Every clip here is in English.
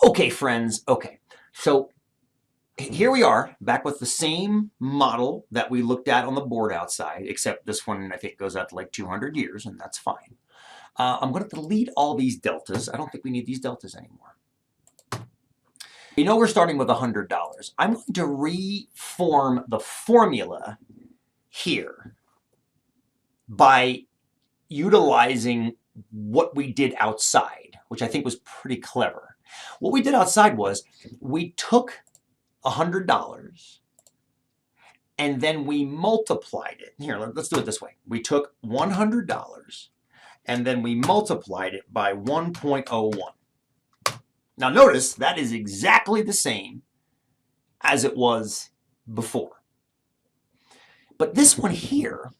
Okay, friends, okay. So here we are, back with the same model that we looked at on the board outside, except this one I think goes out to like 200 years, and that's fine. I'm going to delete all these deltas. I don't think we need these deltas anymore. You know we're starting with $100. I'm going to reform the formula here by utilizing what we did outside, which I think was pretty clever. What we did outside was we took $100 and then we multiplied it. Here, let's do it this way. We took $100 and then we multiplied it by 1.01. Now notice that is exactly the same as it was before. But this one here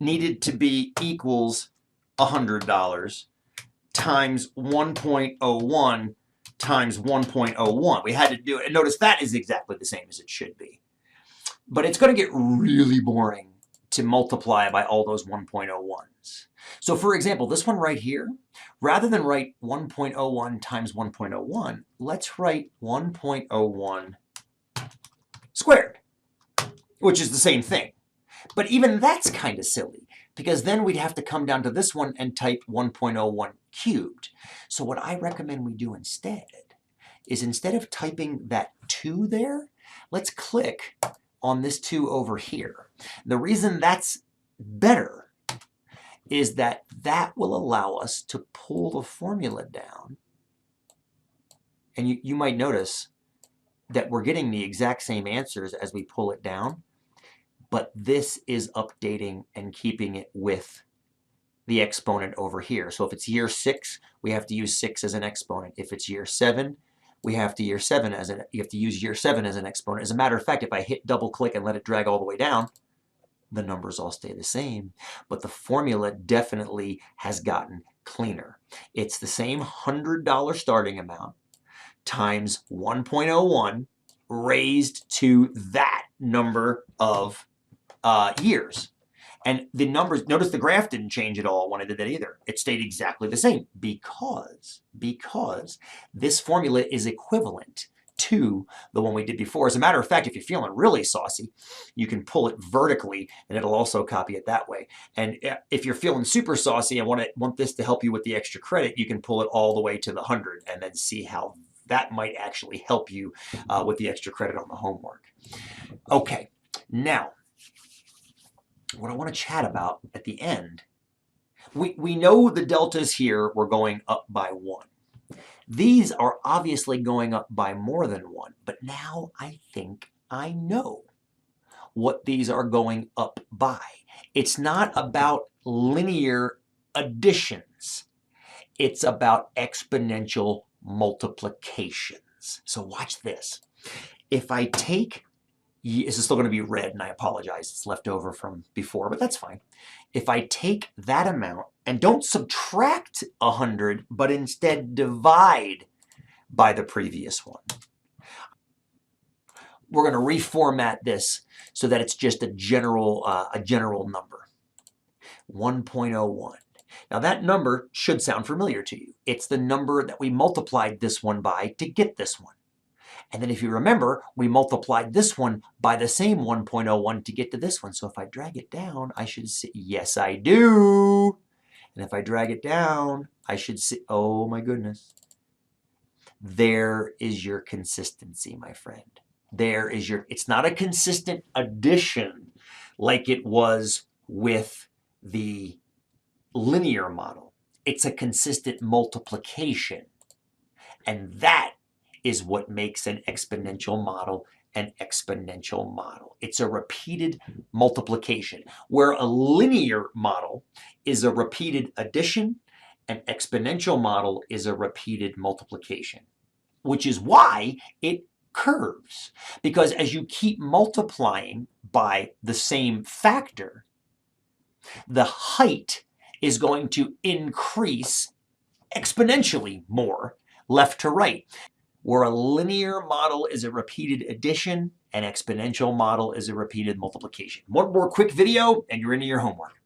needed to be equals $100 times 1.01 times 1.01. We had to do it. And notice that is exactly the same as it should be. But it's going to get really boring to multiply by all those 1.01s. So for example, this one right here, rather than write 1.01 times 1.01, let's write 1.01 squared, which is the same thing. But even that's kind of silly, because then we'd have to come down to this one and type 1.01 cubed. So what I recommend we do instead is, instead of typing that 2 there, let's click on this 2 over here. The reason that's better is that that will allow us to pull the formula down. And you might notice that we're getting the exact same answers as we pull it down, but this is updating and keeping it with the exponent over here. So if it's year 6, we have to use 6 as an exponent. If it's year 7, we have to use year 7 as an exponent. As a matter of fact, if I hit double click and let it drag all the way down, the numbers all stay the same, but the formula definitely has gotten cleaner. It's the same $100 starting amount times 1.01 raised to that number of years. And the numbers, notice the graph didn't change at all when I did that either. It stayed exactly the same because this formula is equivalent to the one we did before. As a matter of fact, if you're feeling really saucy, you can pull it vertically and it'll also copy it that way. And if you're feeling super saucy and want this to help you with the extra credit, you can pull it all the way to the 100 and then see how that might actually help you with the extra credit on the homework. Okay, now, what I want to chat about at the end, we know the deltas here were going up by 1. These are obviously going up by more than 1, but now I think I know what these are going up by. It's not about linear additions. It's about exponential multiplications. So watch this. If I take, this is still going to be red, and I apologize, it's left over from before, but that's fine. If I take that amount and don't subtract 100, but instead divide by the previous one, we're going to reformat this so that it's just a general number, 1.01. Now that number should sound familiar to you. It's the number that we multiplied this one by to get this one. And then if you remember, we multiplied this one by the same 1.01 to get to this one. So if I drag it down, I should see, yes, I do. And if I drag it down, I should see, oh my goodness. There is your consistency, my friend. There is your, it's not a consistent addition like it was with the linear model. It's a consistent multiplication. And that is what makes an exponential model an exponential model. It's a repeated multiplication, where a linear model is a repeated addition, an exponential model is a repeated multiplication, which is why it curves. Because as you keep multiplying by the same factor, the height is going to increase exponentially more left to right. Where a linear model is a repeated addition, an exponential model is a repeated multiplication. One more quick video and you're into your homework.